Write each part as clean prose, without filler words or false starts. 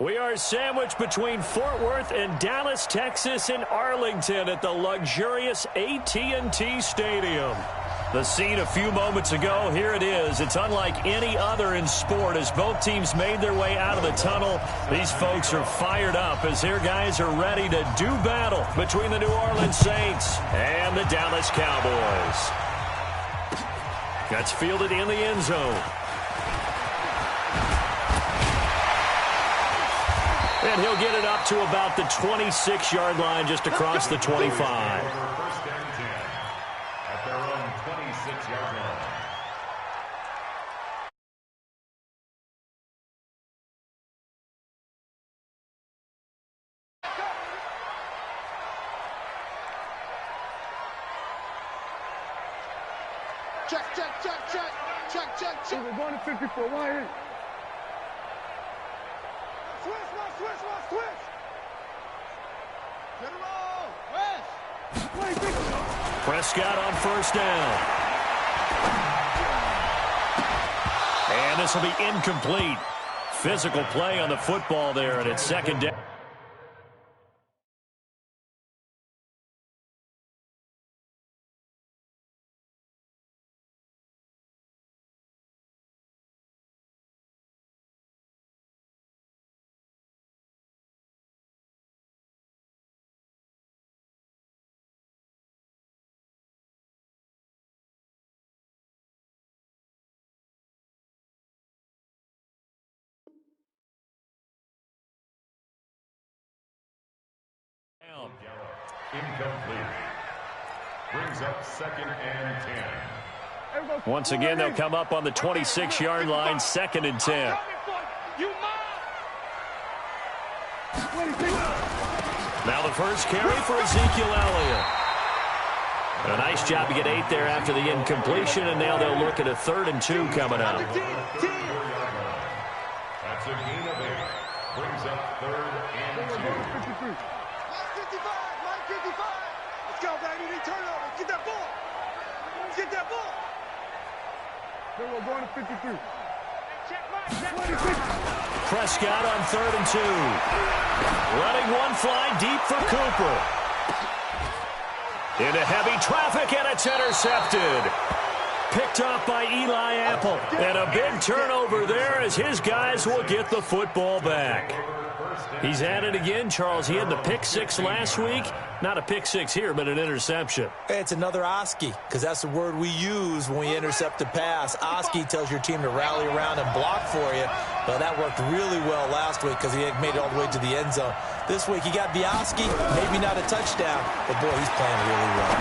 We are sandwiched between Fort Worth and Dallas, Texas, and Arlington at the luxurious AT&T Stadium. The scene a few moments ago, here it is. It's unlike any other in sport as both teams made their way out of the tunnel. These folks are fired up as their guys are ready to do battle between the New Orleans Saints and the Dallas Cowboys. That's fielded in the end zone. And he'll get it up to about the 26-yard line just across the 25. First down 10 at their own 26-yard line. Check. We're going to 54. Why here? Switch. Get it all. West. Prescott on first down. And this will be incomplete. Physical play on the football there, and it's second down. Incomplete. Brings up second and 10. Once again, they'll come up on the 26-yard line, second and 10. Now the first carry for Ezekiel Elliott. A nice job to get 8 there after the incompletion, and now they'll look at a 3rd and 2 coming up. That's a gain of 8. Brings up 3rd and 2. Let's go, baby. Turnover. Get that ball. We're going to 53. Prescott on 3rd and 2. Running one fly deep for Cooper. Into heavy traffic, and it's intercepted. Picked off by Eli Apple. And a big turnover there as his guys will get the football back. He's at it again, Charles. He had the pick 6 last week. Not a pick 6 here, but an interception. It's another Oski, because that's the word we use when we intercept a pass. Oski tells your team to rally around and block for you. Well, that worked really well last week because he had made it all the way to the end zone. This week he got the Oski, maybe not a touchdown, but boy, he's playing really well.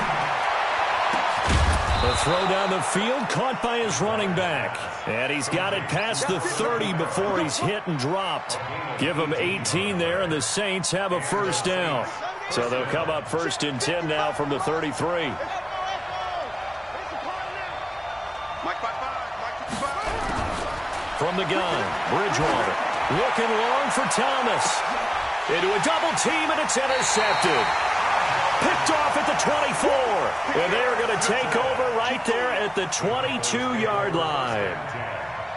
The throw down the field caught by his running back. And he's got it past the 30 before he's hit and dropped. Give him 18 there, and the Saints have a first down. So they'll come up 1st and 10 now from the 33. From the gun, Bridgewater looking long for Thomas. Into a double team, and it's intercepted. Picked off at the 24. And they're going to take over right there at the 22-yard line.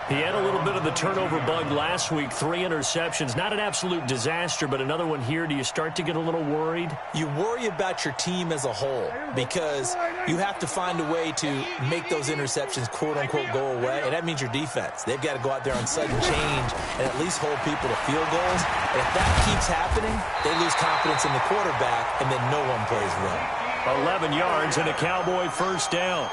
He had a little bit of the turnover bug last week, 3 interceptions. Not an absolute disaster, but another one here. Do you start to get a little worried? You worry about your team as a whole because you have to find a way to make those interceptions, quote-unquote, go away, and that means your defense. They've got to go out there on sudden change and at least hold people to field goals. And if that keeps happening, they lose confidence in the quarterback, and then no one plays well. 11 yards and a Cowboy first down.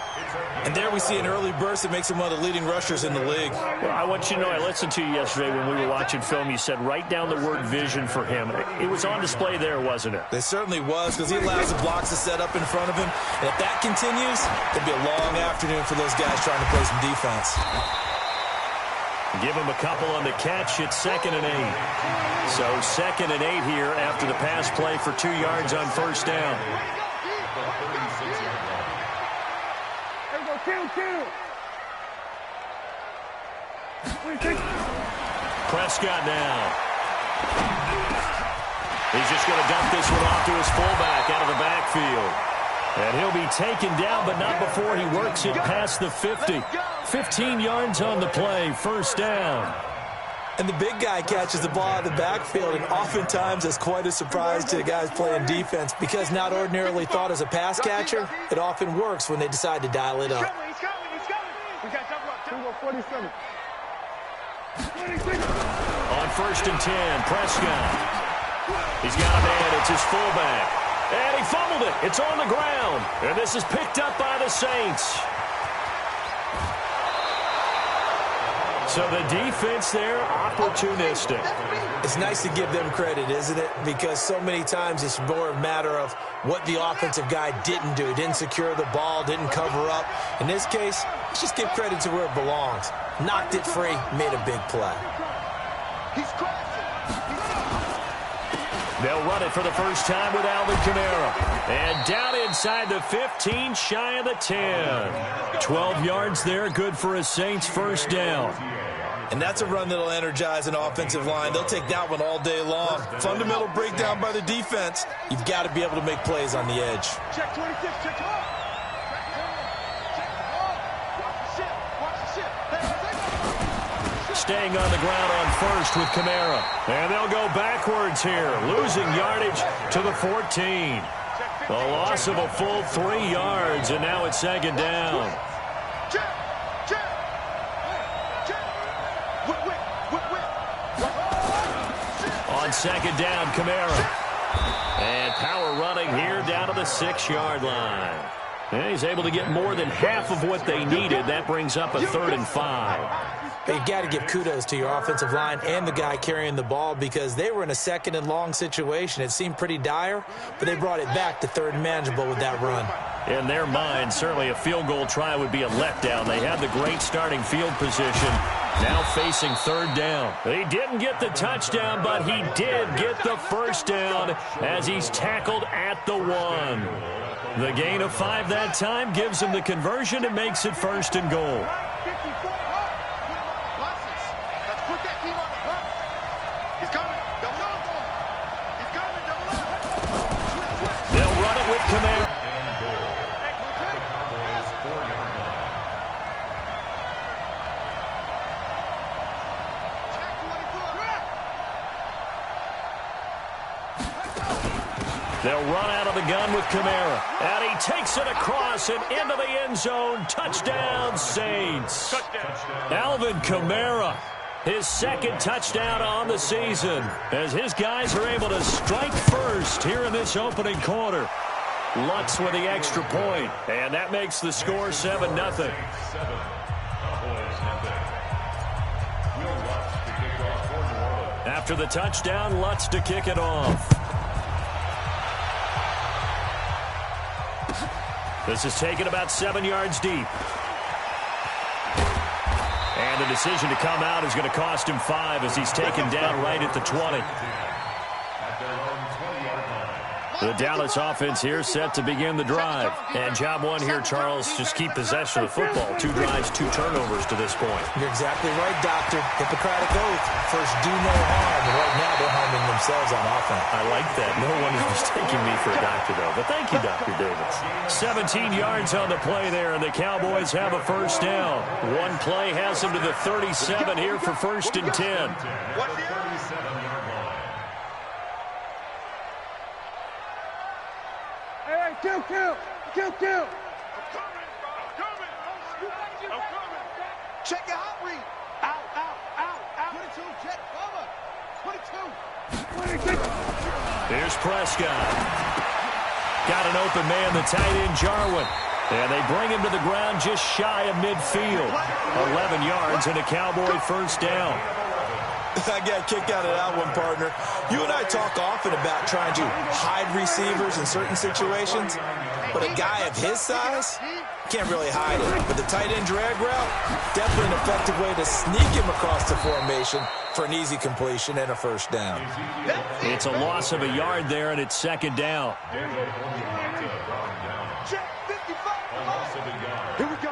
And there we see an early burst that makes him one of the leading rushers in the league. Well, I want you to know, I listened to you yesterday when we were watching film. You said write down the word vision for him. It was on display there, wasn't it? It certainly was, because he allows the blocks to set up in front of him. And if that continues, it'll be a long afternoon for those guys trying to play some defense. Give him a couple on the catch. It's 2nd and 8. So 2nd and 8 here after the pass play for 2 yards on first down. Prescott now. He's just going to dump this one off to his fullback out of the backfield. And he'll be taken down, but not before he works it past the 50. 15 yards on the play, first down. And the big guy catches the ball out of the backfield, and oftentimes it's quite a surprise to the guys playing defense because not ordinarily thought as a pass catcher, it often works when they decide to dial it up. He's coming. We got double up. 47. On 1st and 10, Prescott. He's got a man. It's his fullback. And he fumbled it. It's on the ground. And this is picked up by the Saints. So the defense there, opportunistic. It's nice to give them credit, isn't it? Because so many times it's more a matter of what the offensive guy didn't do. Didn't secure the ball, didn't cover up. In this case, let's just give credit to where it belongs. Knocked it free, made a big play. He's crashing. They'll run it for the first time with Alvin Kamara. And down inside the 15, shy of the 10. 12 yards there, good for a Saints first down. And that's a run that'll energize an offensive line. They'll take that one all day long. Fundamental breakdown by the defense. You've got to be able to make plays on the edge. Check 26, check hard. Staying on the ground on 1st with Kamara. And they'll go backwards here, losing yardage to the 14. A loss of a full 3 yards, and now it's 2nd down. On 2nd down, Kamara. And power running here down to the 6-yard line. And he's able to get more than half of what they needed. That brings up a 3rd and 5. You've got to give kudos to your offensive line and the guy carrying the ball because they were in a 2nd and long situation. It seemed pretty dire, but they brought it back to 3rd and manageable with that run. In their mind, certainly a field goal try would be a letdown. They had the great starting field position. Now facing 3rd down. He didn't get the touchdown, but he did get the first down as he's tackled at the 1. The gain of 5 that time gives him the conversion and makes it 1st and goal. They'll run it with Kamara. They'll run out of the gun with Kamara. And he takes it across and into the end zone. Touchdown, Saints. Alvin Kamara, his 2nd touchdown on the season, as his guys are able to strike first here in this opening quarter. Lutz with the extra point, and that makes the score 7-0. After the touchdown, Lutz to kick it off. This is taken about 7 yards deep. And the decision to come out is going to cost him 5 as he's taken down right at the 20. The Dallas offense here set to begin the drive. And job one here, Charles, just keep possession of the football. 2 drives, 2 turnovers to this point. You're exactly right, Doctor. Hippocratic oath. First, do no harm. And right now, they're harming themselves on offense. I like that. No one is mistaking me for a doctor, though. But thank you, Dr. Davis. 17 yards on the play there, and the Cowboys have a first down. One play has them to the 37 here for 1st and 10. Kill. I'm coming. Check your hot read. Out. 22, jet cover. 22. Here's Prescott. Got an open man, the tight end, Jarwin. And they bring him to the ground just shy of midfield. 11 yards and a Cowboy first down. I got a kick out of that one, partner. You and I talk often about trying to hide receivers in certain situations, but a guy of his size can't really hide it. But the tight end drag route, definitely an effective way to sneak him across the formation for an easy completion and a first down. It's a loss of a yard there, and it's 2nd down. Here we go.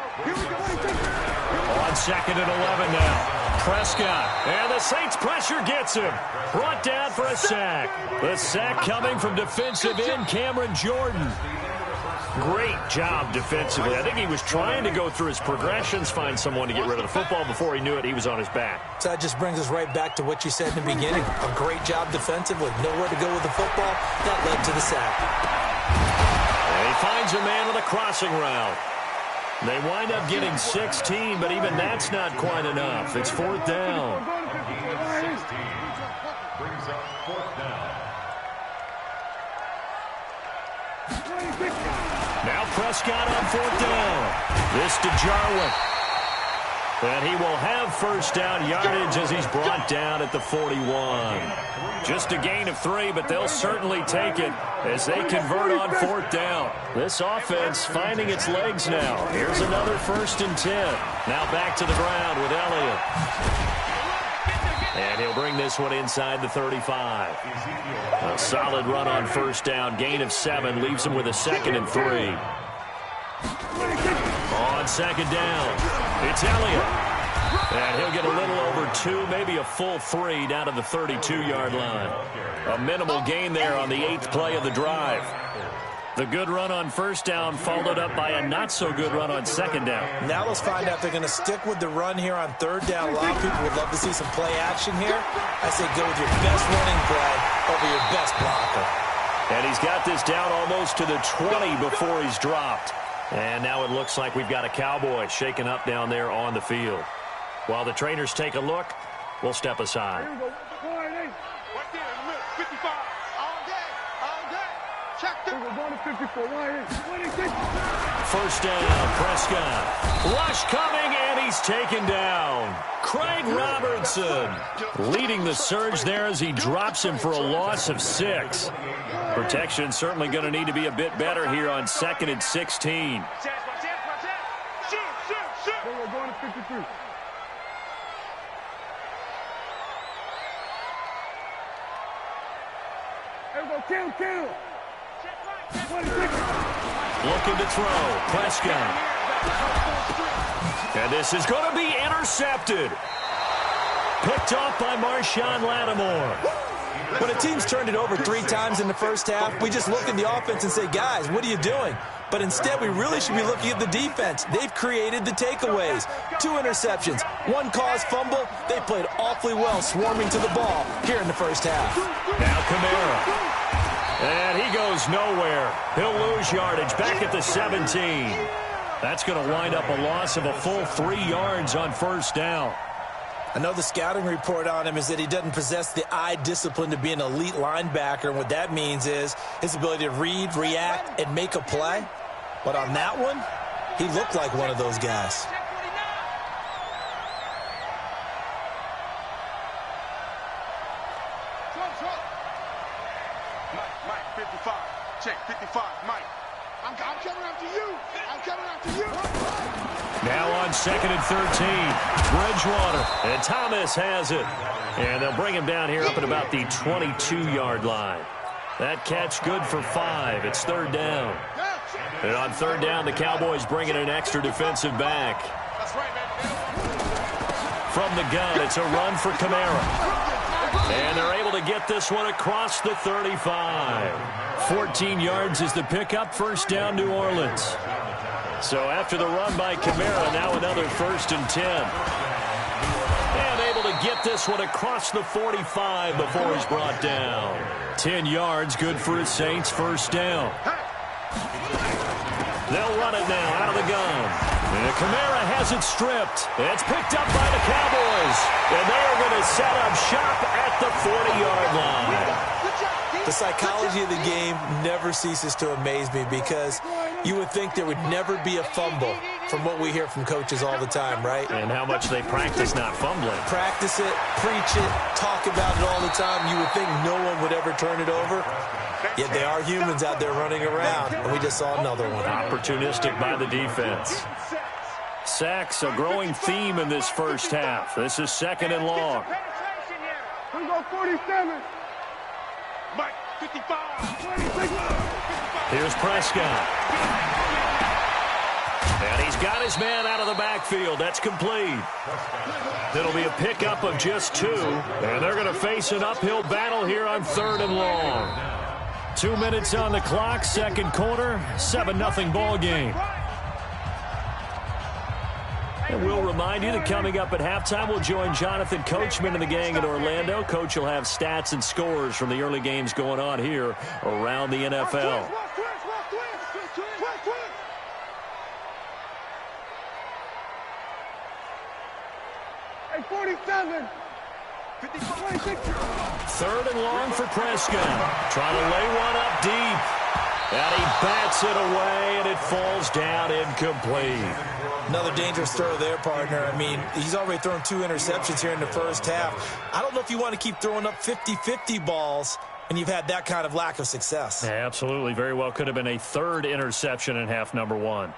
On 2nd and 11 now. Prescott, and the Saints pressure gets him. Brought down for a sack. The sack coming from defensive end Cameron Jordan. Great job defensively. I think he was trying to go through his progressions, find someone to get rid of the football. Before he knew it, he was on his back. So that just brings us right back to what you said in the beginning. A great job defensively. Nowhere to go with the football. That led to the sack. And he finds a man with a crossing route. They wind up getting 16, but even that's not quite enough. It's fourth down. Brings up fourth down. Now Prescott on fourth down. This to Jarwin. And he will have first down yardage as he's brought down at the 41. Just a gain of 3, but they'll certainly take it as they convert on fourth down. This offense finding its legs now. Here's another 1st and 10. Now back to the ground with Elliott. And he'll bring this one inside the 35. A solid run on first down. Gain of 7 leaves him with a 2nd and 3. On second down, it's Elliott. And he'll get a little over 2, maybe a full 3 down to the 32-yard line. A minimal gain there on the 8th play of the drive. The good run on first down followed up by a not-so-good run on second down. Now let's find out if they're going to stick with the run here on third down. A lot of people would love to see some play action here. I say go with your best running play over your best blocker. And he's got this down almost to the 20 before he's dropped. And now it looks like we've got a Cowboy shaken up down there on the field. While the trainers take a look, we'll step aside. Here we go. 55. All day. Check them. We're going to 54. 26. First down, Prescott. Rush coming, and he's taken down. Craig Robertson leading the surge there as he drops him for a loss of 6. Protection certainly going to need to be a bit better here on 2nd and 16. We're going to 53. Kill. 26. Looking to throw. Prescott. And this is going to be intercepted. Picked off by Marshawn Lattimore. When a team's turned it over 3 times in the first half, we just look at the offense and say, guys, what are you doing? But instead, we really should be looking at the defense. They've created the takeaways. 2 interceptions, 1 caused fumble. They played awfully well swarming to the ball here in the first half. Now Kamara. And he goes nowhere. He'll lose yardage back at the 17. That's going to wind up a loss of a full 3 yards on first down. I know the scouting report on him is that he doesn't possess the eye discipline to be an elite linebacker. And what that means is his ability to read, react, and make a play. But on that one, he looked like one of those guys. Mike, 55. Check, 55. Mike. I'm coming after you. Now on 2nd and 13. Bridgewater. And Thomas has it. And they'll bring him down here up at about the 22-yard line. That catch good for 5. It's 3rd down. And on 3rd down, the Cowboys bring in an extra defensive back. From the gun, it's a run for Kamara. And they're able to get this one across the 35. 14 yards is the pickup. First down, New Orleans. So after the run by Kamara, now another 1st and 10. And able to get this one across the 45 before he's brought down. 10 yards, good for his Saints. First down. They'll run it now out of the gun. And Kamara has it stripped. It's picked up by the Cowboys. And they are going to set up shop at the 40-yard line. The psychology of the game never ceases to amaze me because you would think there would never be a fumble from what we hear from coaches all the time, right? And how much they practice not fumbling. Practice it, preach it, talk about it all the time. You would think no one would ever turn it over. Yet they are humans out there running around, and we just saw another one. Opportunistic by the defense. Sacks, a growing theme in this first half. This is 2nd and long. We go 47. Mike, 55. 26. Here's Prescott. And he's got his man out of the backfield. That's complete. It'll be a pickup of just 2. And they're going to face an uphill battle here on 3rd and long. 2 minutes on the clock, second quarter, 7-0 ball game. And we'll remind you that coming up at halftime, we'll join Jonathan Coachman and the gang in Orlando. Coach will have stats and scores from the early games going on here around the NFL. Hey, 47. 56. Third and long for Prescott. Trying to lay one up deep. And he bats it away, and it falls down incomplete. Another dangerous throw there, partner. I mean, he's already thrown 2 interceptions here in the first half. I don't know if you want to keep throwing up 50-50 balls when you've had that kind of lack of success. Yeah, absolutely. Very well could have been a third interception in half number 1.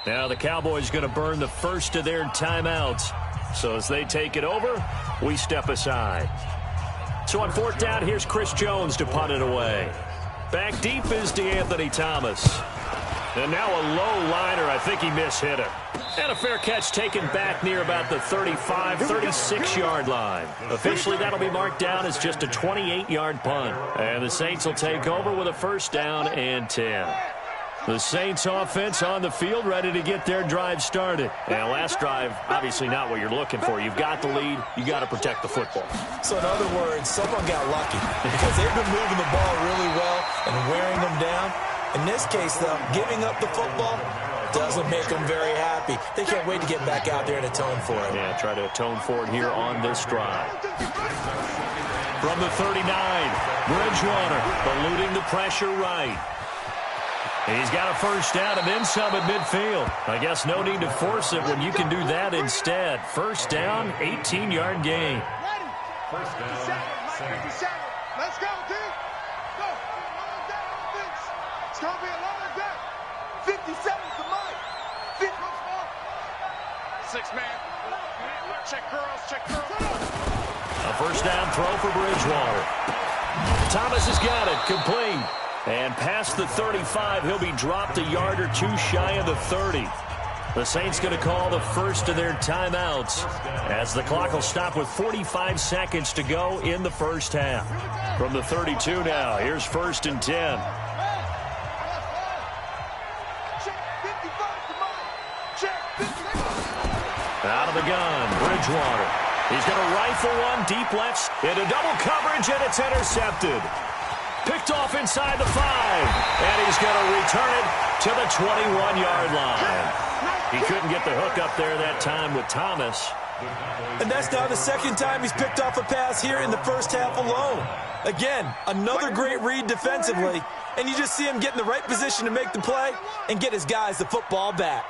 Now the Cowboys going to burn the first of their timeouts. So as they take it over, we step aside. So on fourth down, here's Chris Jones to punt it away. Back deep is DeAnthony Thomas. And now a low liner. I think he mishit it. And a fair catch taken back near about the 35, 36-yard line. Officially, that'll be marked down as just a 28-yard punt. And the Saints will take over with a first down and 10. The Saints offense on the field ready to get their drive started. And last drive, obviously not what you're looking for. You've got the lead. You got to protect the football. So in other words, someone got lucky because they've been moving the ball really well and wearing them down. In this case, though, giving up the football doesn't make them very happy. They can't wait to get back out there and atone for it. Yeah, try to atone for it here on this drive. From the 39, Bridgewater eluding the pressure right. He's got a first down and then some at midfield. I guess no need to force it when you can do that instead. First down, 18-yard gain. First down, Saints. Let's go, D. Go. Long day offense. It's going to be a long day. 57 to Mike. 6-man. Check girls, check girls. A first down throw for Bridgewater. Thomas has got it, complete. And past the 35, he'll be dropped a yard or two shy of the 30. The Saints going to call the first of their timeouts as the clock will stop with 45 seconds to go in the first half. From the 32 now, here's first and 10. Out of the gun, Bridgewater. He's going to rifle one deep left into double coverage, and it's intercepted. Picked off inside the 5, and he's going to return it to the 21-yard line. He couldn't get the hook up there that time with Thomas. And that's now the second time he's picked off a pass here in the first half alone. Again, another great read defensively, and you just see him get in the right position to make the play and get his guys the football back.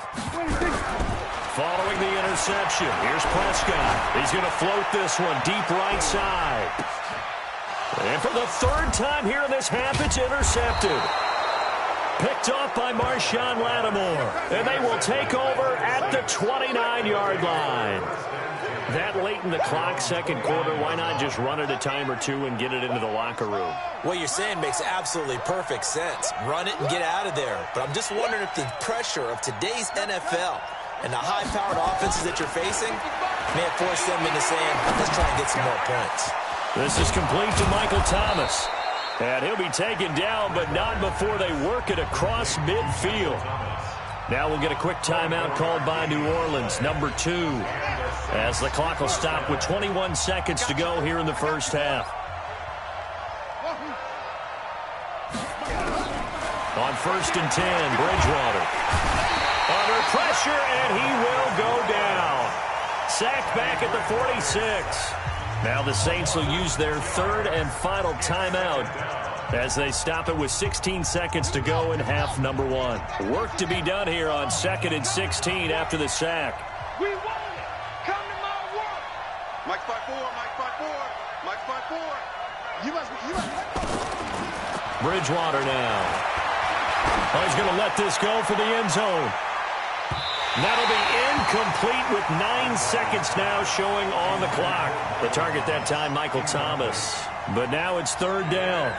Following the interception, here's Prescott. He's going to float this one deep right side. And for the third time here in this half, it's intercepted. Picked off by Marshawn Lattimore. And they will take over at the 29-yard line. That late in the clock, second quarter, why not just run it a time or two and get it into the locker room? What you're saying makes absolutely perfect sense. Run it and get out of there. But I'm just wondering if the pressure of today's NFL and the high-powered offenses that you're facing may have forced them into saying, let's try and get some more points. This is complete to Michael Thomas. And he'll be taken down, but not before they work it across midfield. Now we'll get a quick timeout called by New Orleans, number 2, as the clock will stop with 21 seconds to go here in the first half. On first and 10, Bridgewater. Under pressure, and he will go down. Sacked back at the 46. Now the Saints will use their third and final timeout as they stop it with 16 seconds to go in half number 1. Work to be done here on 2nd and 16 after the sack. We want it. Come to my work. Mike 5-4, Mike 5-4, Mike 5-4. You must Bridgewater now. Oh, he's going to let this go for the end zone. That'll be incomplete with 9 seconds now showing on the clock. The target that time, Michael Thomas. But now it's third down.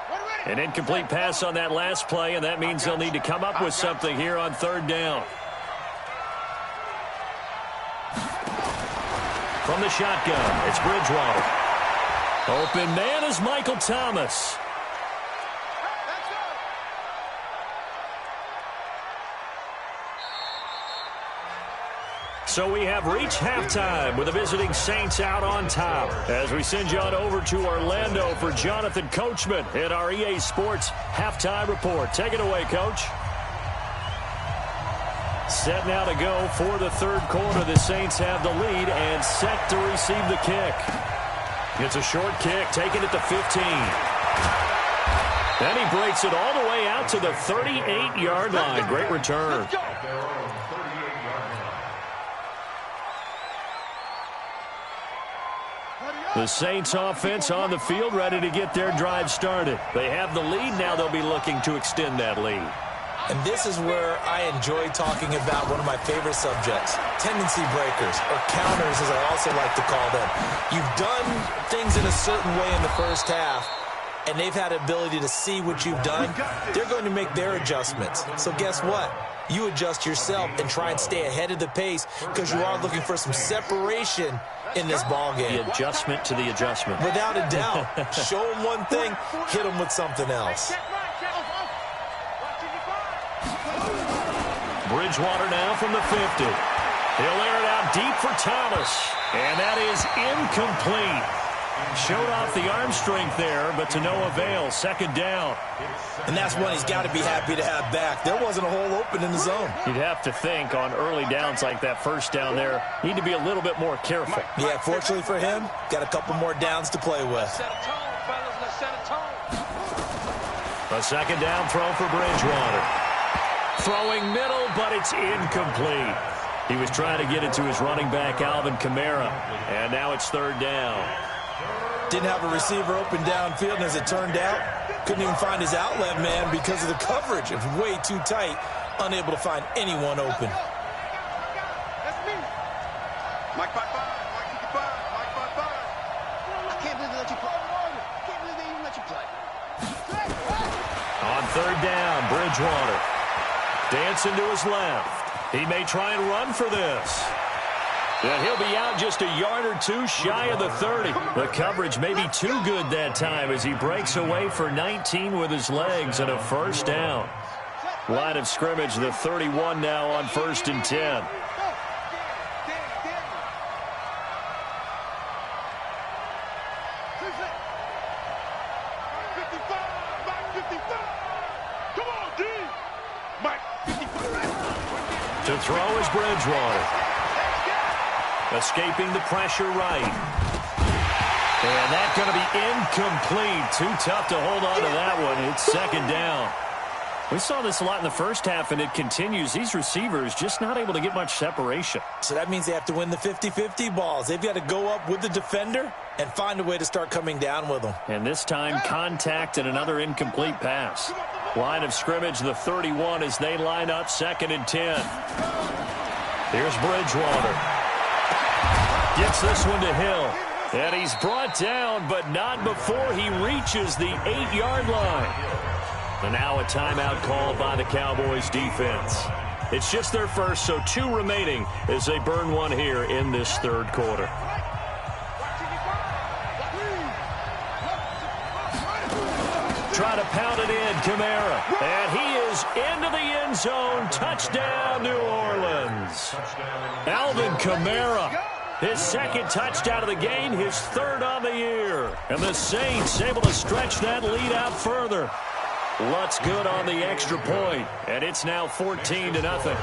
What are we? An incomplete pass on that last play, and that means they'll need to come up with something here on third down. From the shotgun, it's Bridgewater. Open man is Michael Thomas. So we have reached halftime with the visiting Saints out on top. As we send you on over to Orlando for Jonathan Coachman in our EA Sports Halftime Report. Take it away, Coach. Set now to go for the third quarter. The Saints have the lead and set to receive the kick. It's a short kick, taking it to 15. Then he breaks it all the way out to the 38-yard line. Great return. The Saints offense on the field, ready to get their drive started. They have the lead. Now they'll be looking to extend that lead. And this is where I enjoy talking about one of my favorite subjects, tendency breakers, or counters as I also like to call them. You've done things in a certain way in the first half, and they've had the ability to see what you've done. They're going to make their adjustments. So guess what? You adjust yourself and try and stay ahead of the pace because you are looking for some separation in this ball game. The adjustment to the adjustment. Without a doubt. Show them one thing, hit them with something else. Bridgewater now from the 50. He'll air it out deep for Thomas. And that is incomplete. Showed off the arm strength there, but to no avail. Second down. And that's one he's got to be happy to have back. There wasn't a hole open in the zone. You'd have to think on early downs like that first down there, need to be a little bit more careful. Yeah, fortunately for him, got a couple more downs to play with. A second down throw for Bridgewater. Throwing middle, but it's incomplete. He was trying to get it to his running back, Alvin Kamara. And now it's third down. Didn't have a receiver open downfield, and as it turned out, couldn't even find his outlet man because of the coverage. It was way too tight, unable to find anyone open. That's me. Mike 5-5, Mike 55, Mike 5-5. I can't believe they let you play. I can't believe they even let you play. On third down, Bridgewater. Dancing to his left. He may try and run for this. And he'll be out just a yard or two shy of the 30. The coverage may be too good that time as he breaks away for 19 with his legs and a first down. Line of scrimmage, the 31 now on 1st and 10. To throw is Bridgewater. Escaping the pressure right. And that's going to be incomplete. Too tough to hold on to that one. It's second down. We saw this a lot in the first half, and it continues. These receivers just not able to get much separation. So that means they have to win the 50-50 balls. They've got to go up with the defender and find a way to start coming down with them. And this time, contact and another incomplete pass. Line of scrimmage, the 31 as they line up 2nd and 10. Here's Bridgewater. Gets this one to Hill. And he's brought down, but not before he reaches the 8-yard line. And now a timeout called by the Cowboys defense. It's just their first, so 2 remaining as they burn one here in this third quarter. Try to pound it in, Kamara. And he is into the end zone. Touchdown, New Orleans. Alvin Kamara. His 2nd touchdown of the game, his 3rd on the year. And the Saints able to stretch that lead out further. Lutz good on the extra point, and it's now 14-0.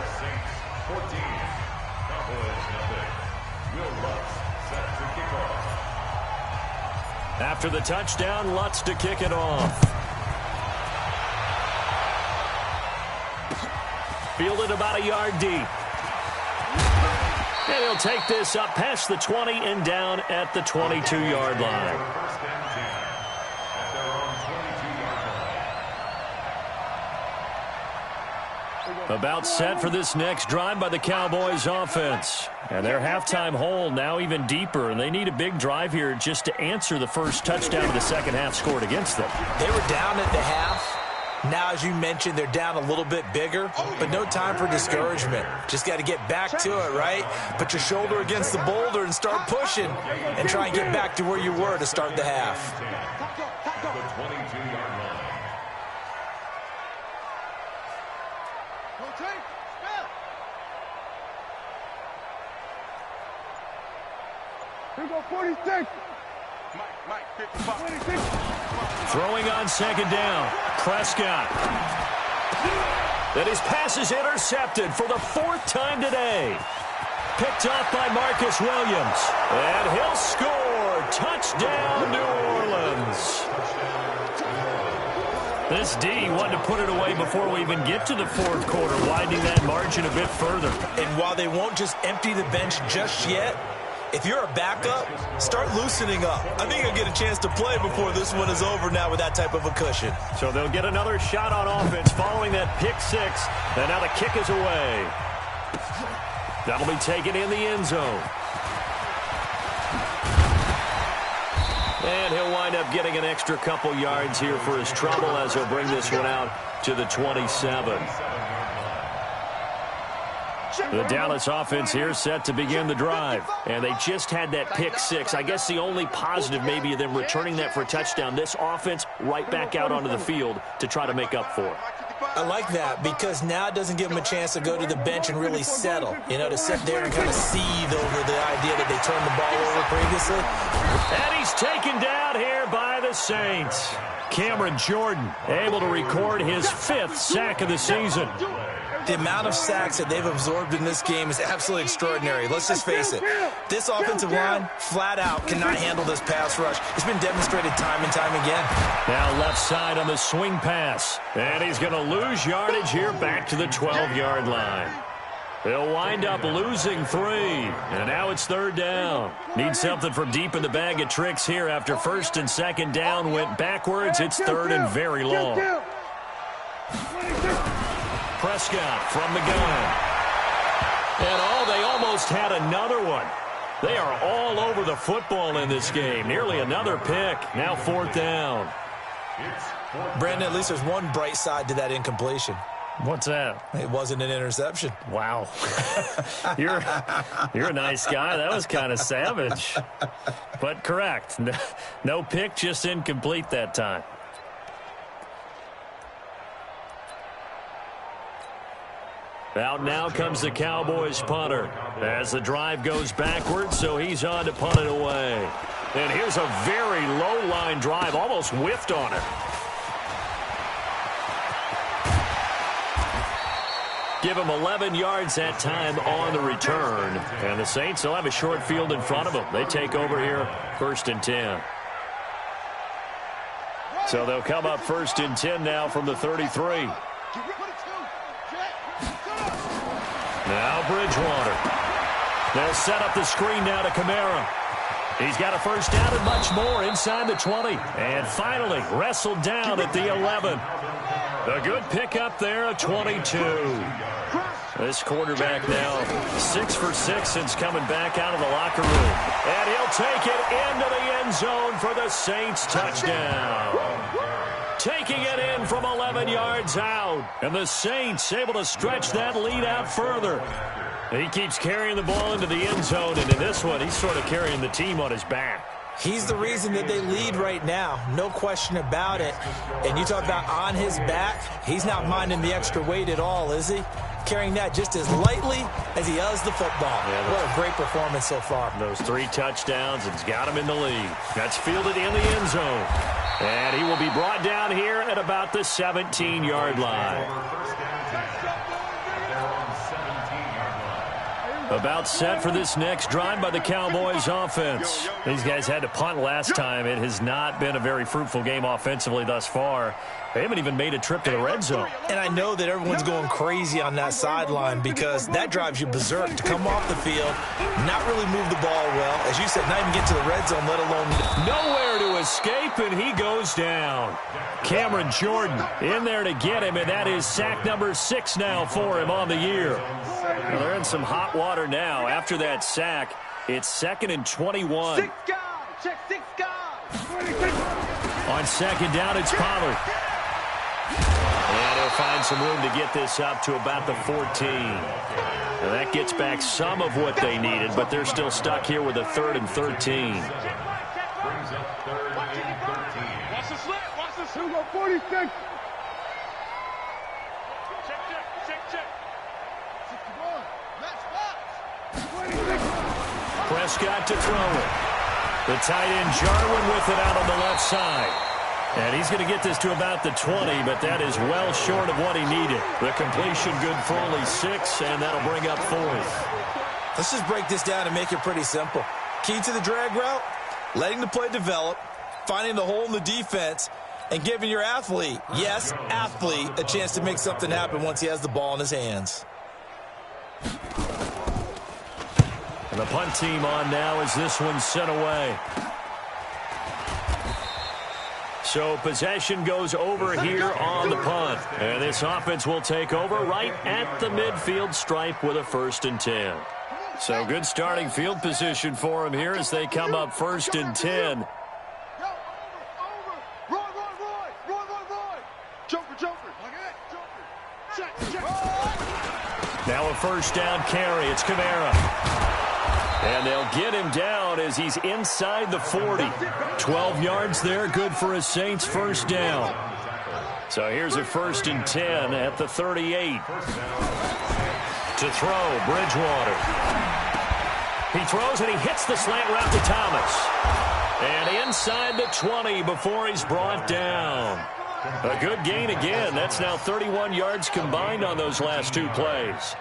After the touchdown, Lutz to kick it off. Fielded about a yard deep. And he'll take this up past the 20 and down at the 22-yard line. About set for this next drive by the Cowboys offense. And their halftime hole now even deeper, and they need a big drive here just to answer the first touchdown of the second half scored against them. They were down at the half. Now, as you mentioned, they're down a little bit bigger, but no time for discouragement. Just got to get back to it, right? Put your shoulder against the boulder and start pushing and try and get back to where you were to start the half. The 22-yard line. Here we go, 46. Mike, 55. 26. Throwing on second down. Prescott. That his pass is intercepted for the fourth time today. Picked off by Marcus Williams. And he'll score. Touchdown, New Orleans. This D wanted to put it away before we even get to the fourth quarter, widening that margin a bit further. And while they won't just empty the bench just yet, if you're a backup, start loosening up. I think you'll get a chance to play before this one is over now with that type of a cushion. So they'll get another shot on offense following that pick six. And now the kick is away. That'll be taken in the end zone. And he'll wind up getting an extra couple yards here for his trouble as he'll bring this one out to the 27. The Dallas offense here set to begin the drive. And they just had that pick six. I guess the only positive maybe of them returning that for a touchdown. This offense right back out onto the field to try to make up for it. I like that because now it doesn't give them a chance to go to the bench and really settle. You know, to sit there and kind of seethe over the idea that they turned the ball over previously. And he's taken down here by the Saints. Cameron Jordan able to record his 5th sack of the season. The amount of sacks that they've absorbed in this game is absolutely extraordinary. Let's just face it. This offensive line, flat out, cannot handle this pass rush. It's been demonstrated time and time again. Now left side on the swing pass. And he's going to lose yardage here back to the 12-yard line. They'll wind up losing 3. And now it's third down. Need something from deep in the bag of tricks here after first and second down went backwards. It's third and very long. Prescott from the gun. And they almost had another one. They are all over the football in this game. Nearly another pick. Now fourth down. Brandon, at least there's one bright side to that incompletion. What's that? It wasn't an interception. Wow. You're a nice guy. That was kind of savage. But correct. No pick, just incomplete that time. Out now comes the Cowboys punter as the drive goes backwards, so he's on to punt it away. And here's a very low line drive, almost whiffed on it. Give him 11 yards that time on the return. And the Saints will have a short field in front of them. They take over here, 1st and 10. So they'll come up 1st and 10 now from the 33. Now Bridgewater. They'll set up the screen now to Kamara. He's got a first down and much more inside the 20. And finally wrestled down at the 11. A good pickup there, a 22. This quarterback now 6 for 6 since coming back out of the locker room. And he'll take it into the end zone for the Saints touchdown. Taking it in from 11 yards out. And the Saints able to stretch that lead out further. He keeps carrying the ball into the end zone, and in this one, he's sort of carrying the team on his back. He's the reason that they lead right now, no question about it. And you talk about on his back, he's not minding the extra weight at all, is he? Carrying that just as lightly as he does the football. Yeah, what a great performance so far. Those 3 touchdowns, it's got him in the lead. That's fielded in the end zone. And he will be brought down here at about the 17-yard line. About set for this next drive by the Cowboys offense. These guys had to punt last time. It has not been a very fruitful game offensively thus far. They haven't even made a trip to the red zone. And I know that everyone's going crazy on that sideline because that drives you berserk to come off the field, not really move the ball well. As you said, not even get to the red zone, let alone nowhere to escape, and he goes down. Cameron Jordan in there to get him, and that is sack number 6 now for him on the year. Well, they're in some hot water now. After that sack, it's 2nd and 21. 6 guys. Check 6 guys. On 2nd down, it's Pollard. And he'll find some room to get this up to about the 14. And that gets back some of what they needed, but they're still stuck here with a 3rd and 13. Brings up 3rd and 13. Watch the slant. Watch the slant. 46. Check. Prescott to throw it. The tight end Jarwin with it out on the left side. And he's going to get this to about the 20, but that is well short of what he needed. The completion good for only 6, and that'll bring up 4th. Let's just break this down and make it pretty simple. Key to the drag route, letting the play develop, finding the hole in the defense, and giving your athlete, yes, athlete, a chance to make something happen once he has the ball in his hands. And the punt team on now as this one's sent away. So possession goes over here on the punt. And this offense will take over right at the midfield stripe with a 1st and 10. So good starting field position for them here as they come up 1st and 10. Now a 1st down carry. It's Kamara. And they'll get him down as he's inside the 40. 12 yards there, good for a Saints 1st down. So here's a 1st and 10 at the 38. To throw, Bridgewater. He throws and he hits the slant route to Thomas. And inside the 20 before he's brought down. A good gain again. That's now 31 yards combined on those last 2 plays.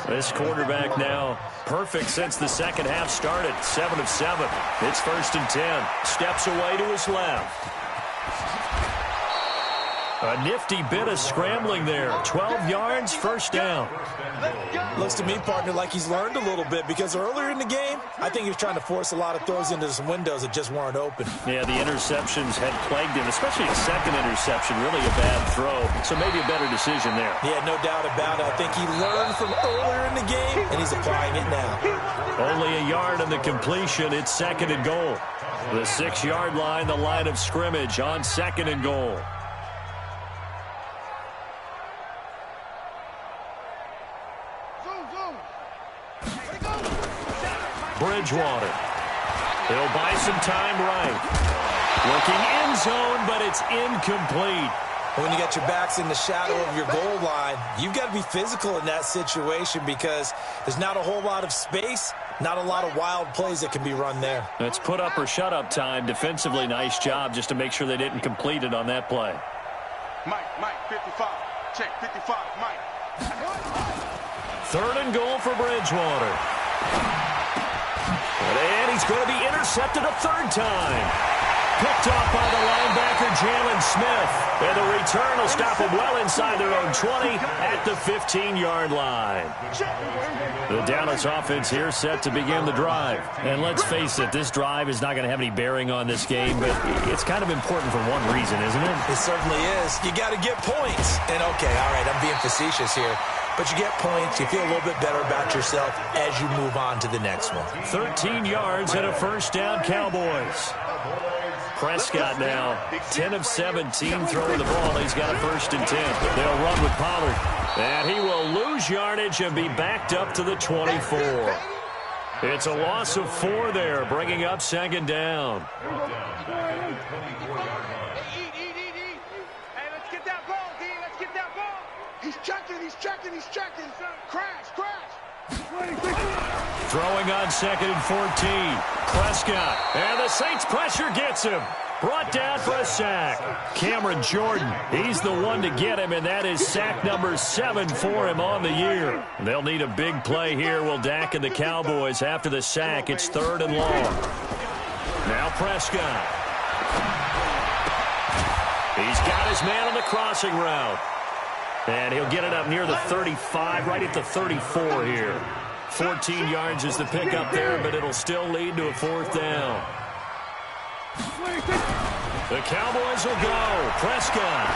This quarterback now perfect since the second half started. 7 of 7. It's 1st and 10. Steps away to his left. A nifty bit of scrambling there. 12 yards, 1st down. Looks to me, partner, like he's learned a little bit because earlier in the game, I think he was trying to force a lot of throws into some windows that just weren't open. Yeah, the interceptions had plagued him, especially a second interception, really a bad throw. So maybe a better decision there. Yeah, no doubt about it. I think he learned from earlier in the game, and he's applying it now. Only a yard on the completion. It's 2nd and goal. The 6-yard line, the line of scrimmage on 2nd and goal. Bridgewater. He'll buy some time right. Looking end zone, but it's incomplete. When you got your backs in the shadow of your goal line, you've got to be physical in that situation because there's not a whole lot of space, not a lot of wild plays that can be run there. It's put up or shut up time. Defensively, nice job just to make sure they didn't complete it on that play. Mike, 55. Check, 55, Mike. 3rd and goal for Bridgewater. And he's going to be intercepted a 3rd time. Picked off by the linebacker, Jalen Smith. And the return will stop him well inside their own 20 at the 15-yard line. The Dallas offense here set to begin the drive. And let's face it, this drive is not going to have any bearing on this game, but it's kind of important for one reason, isn't it? It certainly is. You got to get points. And, okay, all right, I'm being facetious here. But you get points, you feel a little bit better about yourself as you move on to the next one. 13 yards and a 1st down, Cowboys. Prescott now 10 of 17 throwing the ball. He's got a 1st and 10. They'll run with Pollard. And he will lose yardage and be backed up to the 24. It's a loss of 4 there, bringing up 2nd down. He's checking. Crash. Throwing on 2nd and 14. Prescott. And the Saints pressure gets him. Brought down for a sack. Cameron Jordan. He's the one to get him, and that is sack number 7 for him on the year. They'll need a big play here. Will Dak and the Cowboys after the sack. It's 3rd and long. Now Prescott. He's got his man on the crossing route. And he'll get it up near the 35, right at the 34 here. 14 yards is the pickup there, but it'll still lead to a 4th down. The Cowboys will go. Prescott.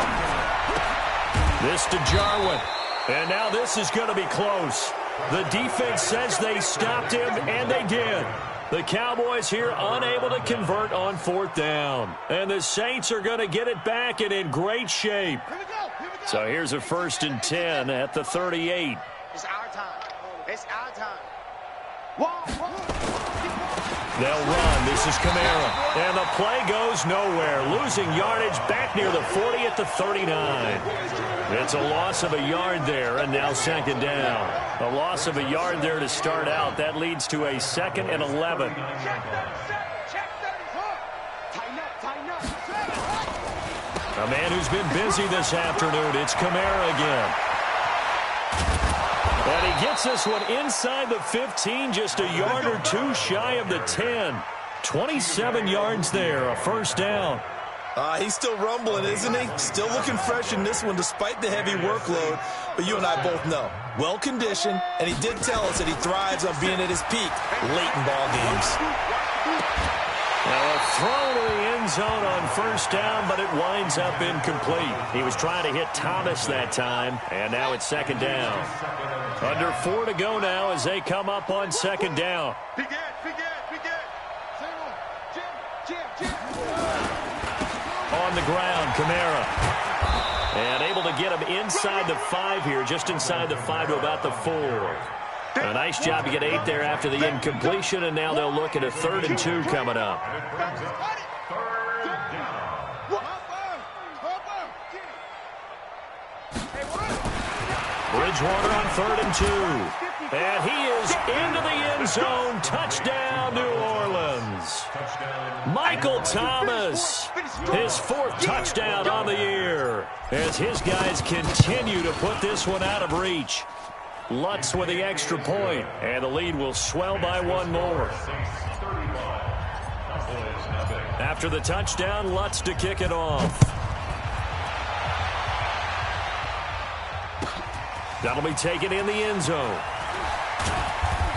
This to Jarwin. And now this is going to be close. The defense says they stopped him, and they did. The Cowboys here unable to convert on 4th down. And the Saints are going to get it back and in great shape. So here's a 1st and 10 at the 38. It's our time. It's our time. They'll run. This is Kamara. And the play goes nowhere. Losing yardage back near the 40 at the 39. It's a loss of a yard there, and now 2nd down. A loss of a yard there to start out. That leads to a 2nd and 11. A man who's been busy this afternoon. It's Kamara again. And he gets this one inside the 15, just a yard or two shy of the 10. 27 yards there, a 1st down. He's still rumbling, isn't he? Still looking fresh in this one despite the heavy workload. But you and I both know, well-conditioned, and he did tell us that he thrives on being at his peak late in ball games. Now a throw to the end zone on 1st down, but it winds up incomplete. He was trying to hit Thomas that time, and now it's 2nd down. Under 4 to go now as they come up on 2nd down. On the ground, Kamara. And able to get him inside the 5 here, just inside the 5 to about the 4. A nice job to get 8 there after the incompletion, and now they'll look at a 3rd and 2 coming up. Bridgewater on 3rd and 2. And he is into the end zone. Touchdown, New Orleans. Michael Thomas, his 4th touchdown on the year, as his guys continue to put this one out of reach. Lutz with the extra point, and the lead will swell by 1 more. After the touchdown, Lutz to kick it off. That'll be taken in the end zone.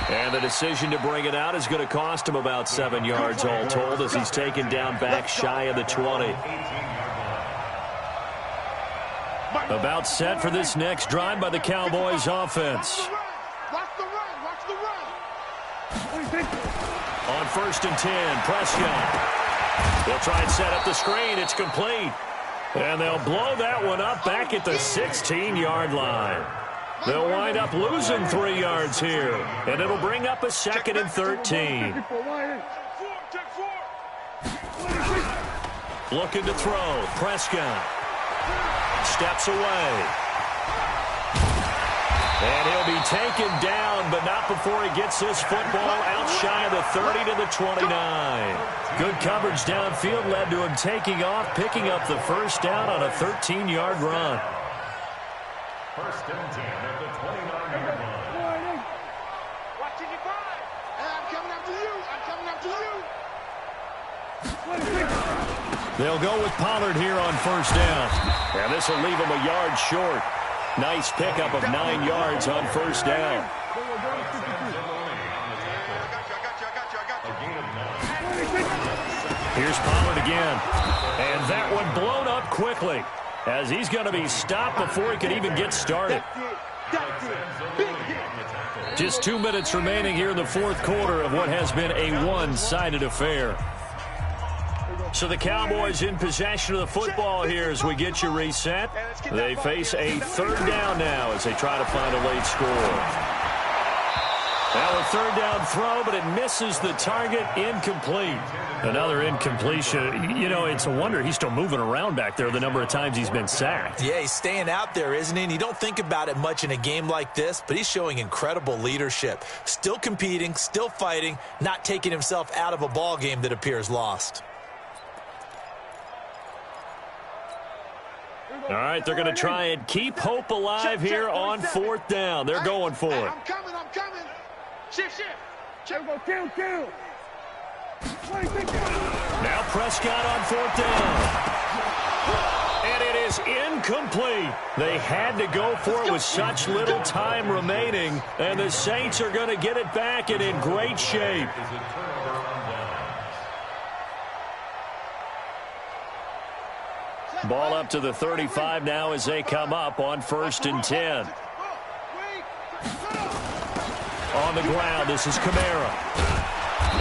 And the decision to bring it out is going to cost him about 7 yards all told, as he's taken down back shy of the 20. About set for this next drive by the Cowboys offense. On 1st and 10, Prescott. They'll try and set up the screen. It's complete. And they'll blow that one up back at the 16-yard line. They'll wind up losing 3 yards here. And it'll bring up a 2nd and 13. Looking to throw. Prescott. Steps away. And he'll be taken down, but not before he gets this football out shy of the 30 to the 29. Good coverage downfield led to him taking off, picking up the 1st down on a 13-yard run. 1st and 10 at the 29-yard line. Watching you find. I'm coming after you. I'm coming after you. They'll go with Pollard here on 1st down. And this will leave him a yard short. Nice pickup of 9 yards on 1st down. Here's Pollard again. And that one blown up quickly, as he's going to be stopped before he could even get started. Just 2 minutes remaining here in the 4th quarter of what has been a one-sided affair. So the Cowboys in possession of the football here as we get you reset. They face a 3rd down now as they try to find a late score. Now a 3rd down throw, but it misses the target, incomplete. Another incompletion. You know, it's a wonder he's still moving around back there the number of times he's been sacked. Yeah, he's staying out there, isn't he? And you don't think about it much in a game like this, but he's showing incredible leadership. Still competing, still fighting, not taking himself out of a ball game that appears lost. All right, they're going to try and keep hope alive here on 4th down. They're going for it. I'm coming. Shift. Kill. Now Prescott on 4th down. And it is incomplete. They had to go for it with such little time remaining. And the Saints are going to get it back and in great shape. Ball up to the 35 now as they come up on 1st and 10. On the ground, this is Kamara.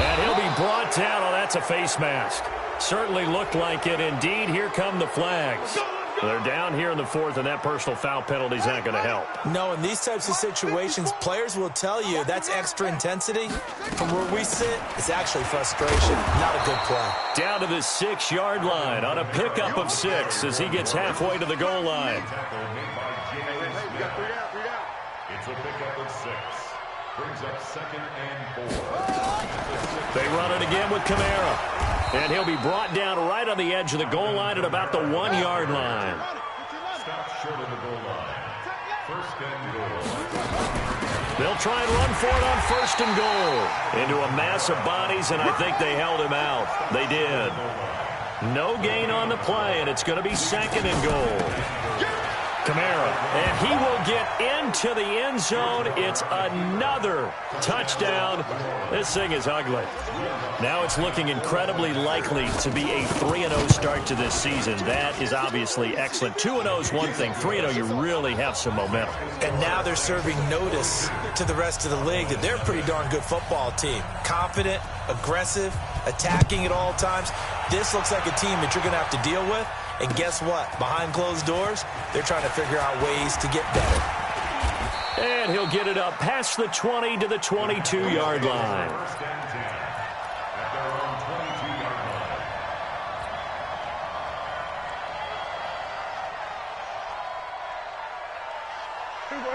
And he'll be brought down. Oh, that's a face mask. Certainly looked like it. Indeed, here come the flags. They're down here in the 4th, and that personal foul penalty is not going to help. No, in these types of situations, players will tell you that's extra intensity. From where we sit, it's actually frustration. Not a good play. Down to the 6-yard line on a pickup of 6 as he gets halfway to the goal line. It's a pickup of 6. Brings up 2nd and 4. They run it again with Kamara. And he'll be brought down right on the edge of the goal line at about the 1-yard line. Stop short of the goal line. 1st and goal. They'll try and run for it on 1st and goal. Into a mass of bodies, and I think they held him out. They did. No gain on the play, and it's going to be 2nd and goal. Kamara, and he will get into the end zone. It's another touchdown. This thing is ugly. Now it's looking incredibly likely to be a 3-0 start to this season. That is obviously excellent. 2-0 is one thing. 3-0, you really have some momentum. And now they're serving notice to the rest of the league that they're a pretty darn good football team. Confident, aggressive, attacking at all times. This looks like a team that you're going to have to deal with. And guess what? Behind closed doors, they're trying to figure out ways to get better. And he'll get it up past the 20 to the 22-yard line.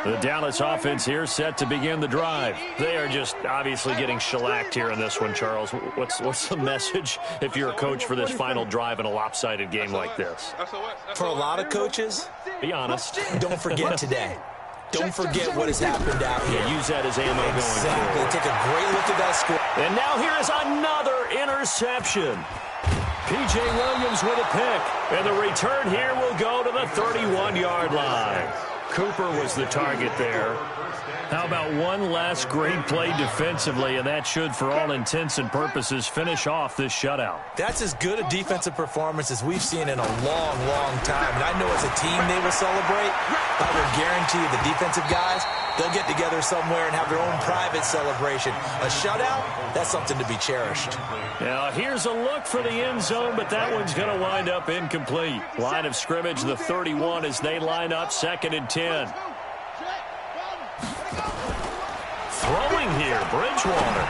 The Dallas offense here set to begin the drive. They are just obviously getting shellacked here in this one, Charles. What's the message if you're a coach for this final drive in a lopsided game like this? For a lot of coaches, be honest. Don't forget today. Don't forget what has happened out here. Yeah, use that as ammo going Exactly. forward. Take a great look at that score. And now here is another interception. P.J. Williams with a pick. And the return here will go to the 31-yard line. Cooper was the target there. How about one last great play defensively, and that should, for all intents and purposes, finish off this shutout. That's as good a defensive performance as we've seen in a long, long time. And I know as a team they will celebrate. I will guarantee you the defensive guys, they'll get together somewhere and have their own private celebration. A shutout, that's something to be cherished. Now, here's a look for the end zone, but that one's going to wind up incomplete. Line of scrimmage, the 31, as they line up 2nd and 10. Throwing here, Bridgewater.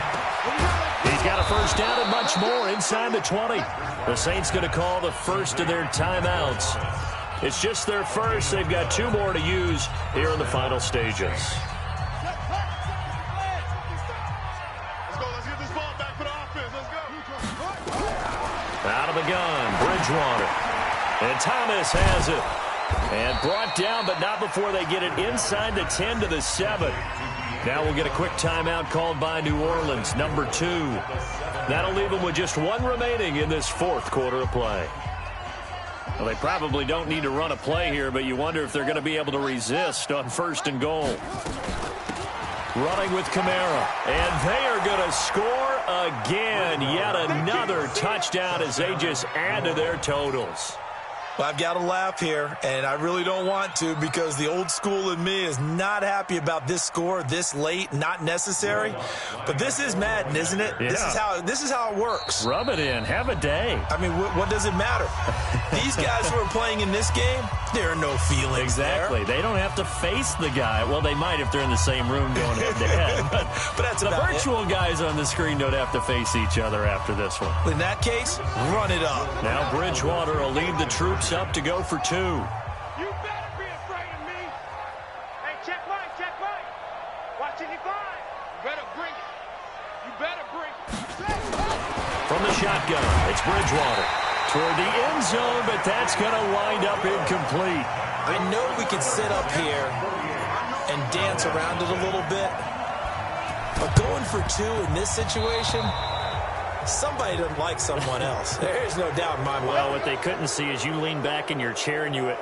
He's got a first down and much more inside the 20. The Saints going to call the first of their timeouts. It's just their first. They've got 2 more to use here in the final stages. Let's go. Let's get this ball back for the offense. Let's go. Out of the gun, Bridgewater. And Thomas has it. And brought down, but not before they get it inside the 10 to the 7. Now we'll get a quick timeout called by New Orleans, number 2. That'll leave them with just 1 remaining in this 4th quarter of play. Well, they probably don't need to run a play here, but you wonder if they're going to be able to resist on 1st and goal. Running with Kamara, and they are going to score again. Yet another touchdown as they just add to their totals. Well, I've got to laugh here, and I really don't want to because the old school in me is not happy about this score this late, not necessary. But this is Madden, isn't it? Yeah. This is how it works. Rub it in. Have a day. I mean, what does it matter? These guys who are playing in this game, there are no feelings Exactly. there. They don't have to face the guy. Well, they might if they're in the same room going head-to-head. But that's the about virtual guys on the screen don't have to face each other after this one. In that case, run it up. Now Bridgewater will lead the troops up to go for 2. You better be afraid of me. Hey, check Mike. Watch it, he fine. You better bring it. You better bring it. From the shotgun, it's Bridgewater. Toward the end zone, but that's going to wind up incomplete. I know we can sit up here and dance around it a little bit, but going for 2 in this situation, somebody doesn't like someone else. There's no doubt in my mind. Well, what they couldn't see is you lean back in your chair and you went,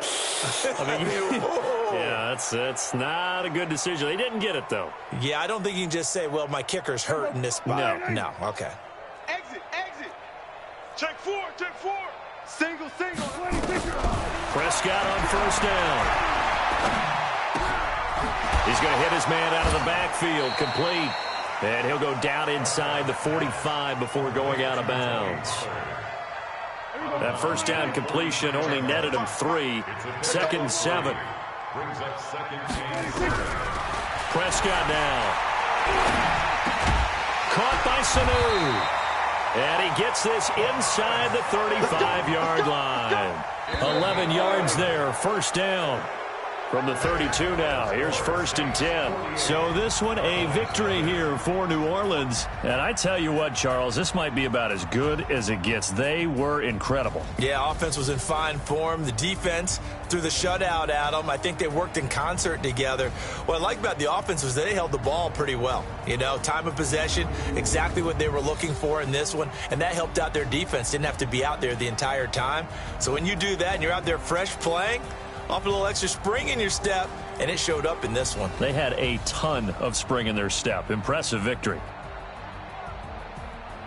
yeah, that's not a good decision. They didn't get it, though. Yeah, I don't think you can just say, well, my kicker's hurt in this spot. No, okay. Exit. Check 4. Single. 20 kicker. Prescott on first down. He's going to hit his man out of the backfield, complete. And he'll go down inside the 45 before going out of bounds. That first down completion only netted him 3. 2nd and 7. Prescott now. Caught by Sanu. And he gets this inside the 35-yard line. 11 yards there, first down. From the 32 now, here's 1st and 10. So this one, a victory here for New Orleans. And I tell you what, Charles, this might be about as good as it gets. They were incredible. Yeah, offense was in fine form. The defense threw the shutout at them. I think they worked in concert together. What I like about the offense was they held the ball pretty well. You know, time of possession, exactly what they were looking for in this one. And that helped out their defense. Didn't have to be out there the entire time. So when you do that and you're out there fresh playing, off a little extra spring in your step, and it showed up in this one. They had a ton of spring in their step. Impressive victory.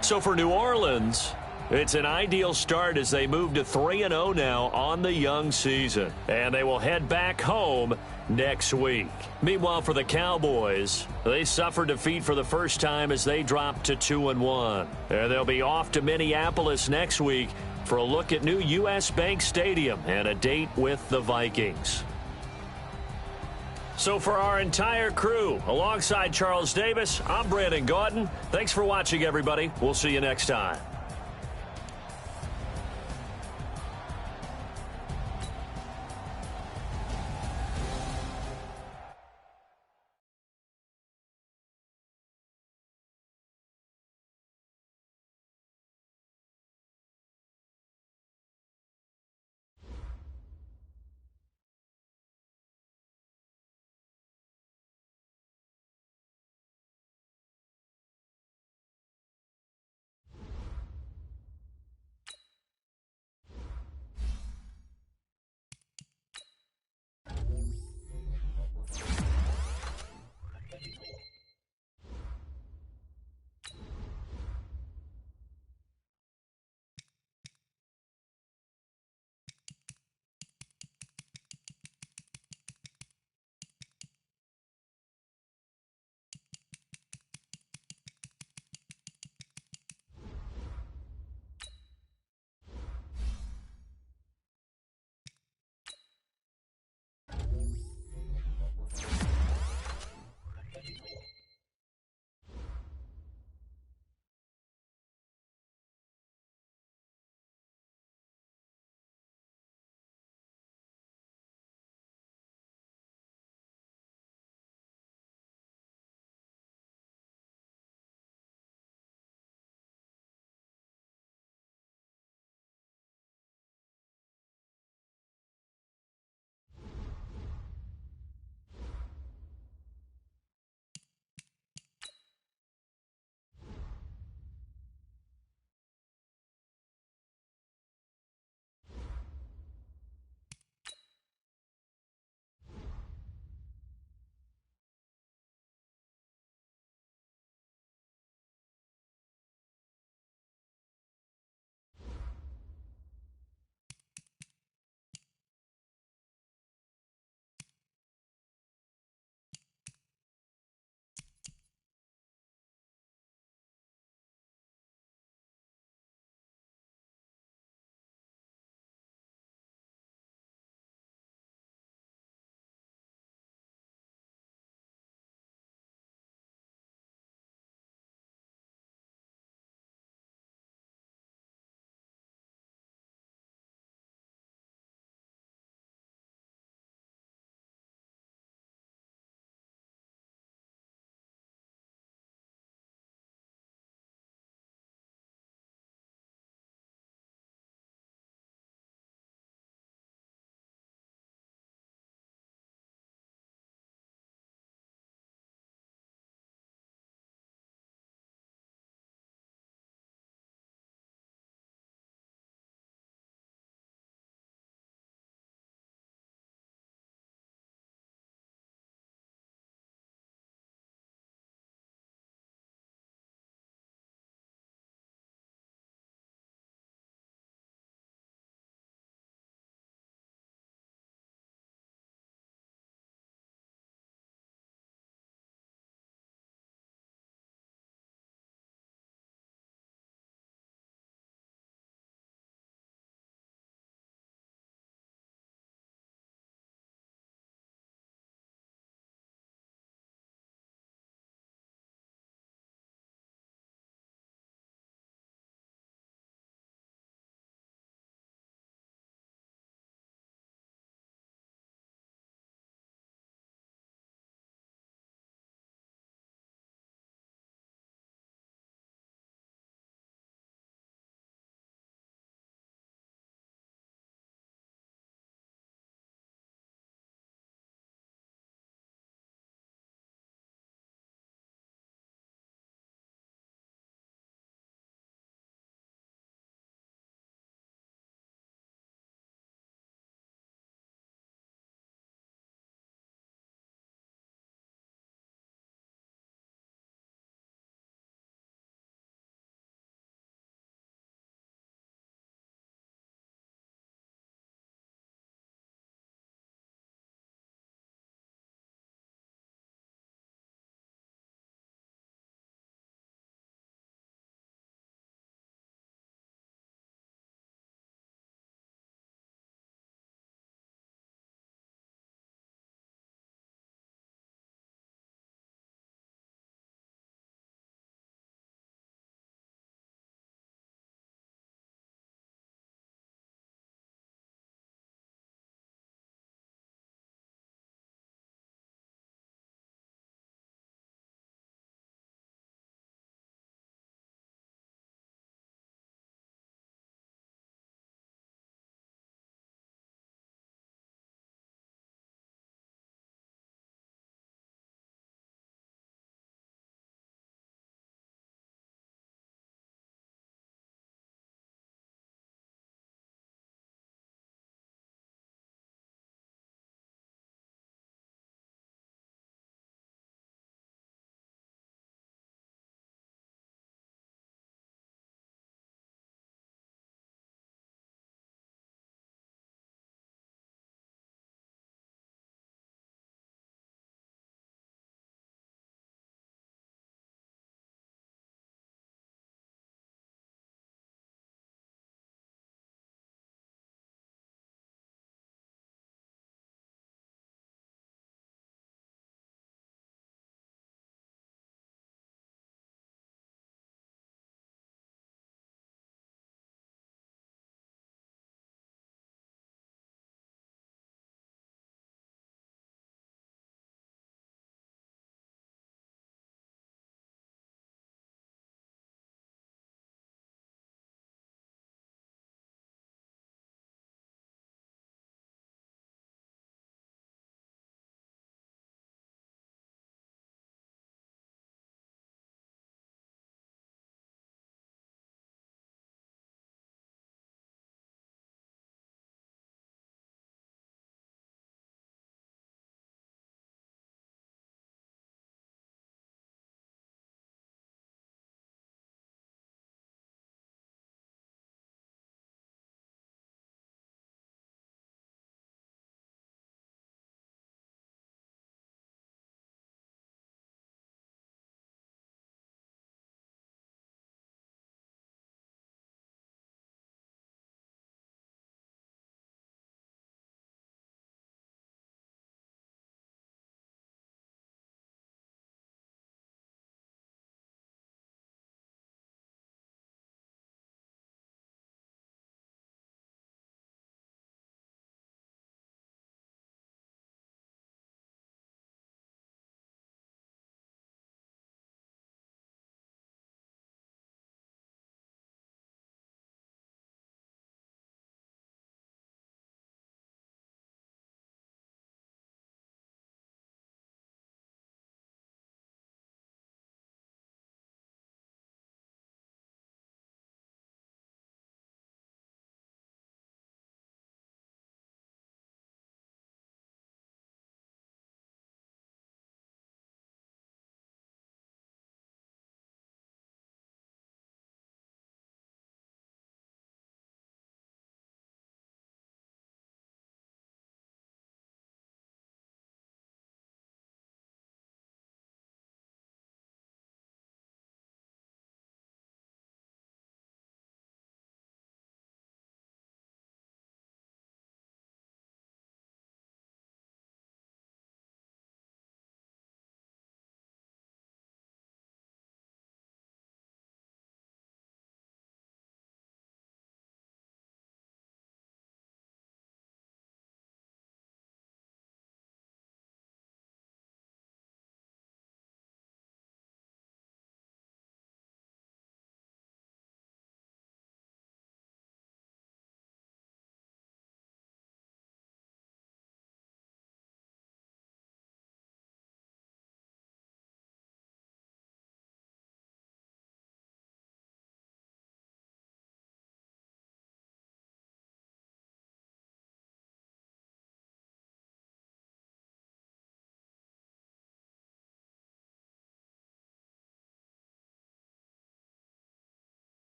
So for New Orleans, it's an ideal start as they move to 3-0 now on the young season. And they will head back home next week. Meanwhile, for the Cowboys, they suffered defeat for the first time as they dropped to 2-1. And they'll be off to Minneapolis next week for a look at new U.S. Bank Stadium and a date with the Vikings. So for our entire crew, alongside Charles Davis, I'm Brandon Gaudin. Thanks for watching, everybody. We'll see you next time.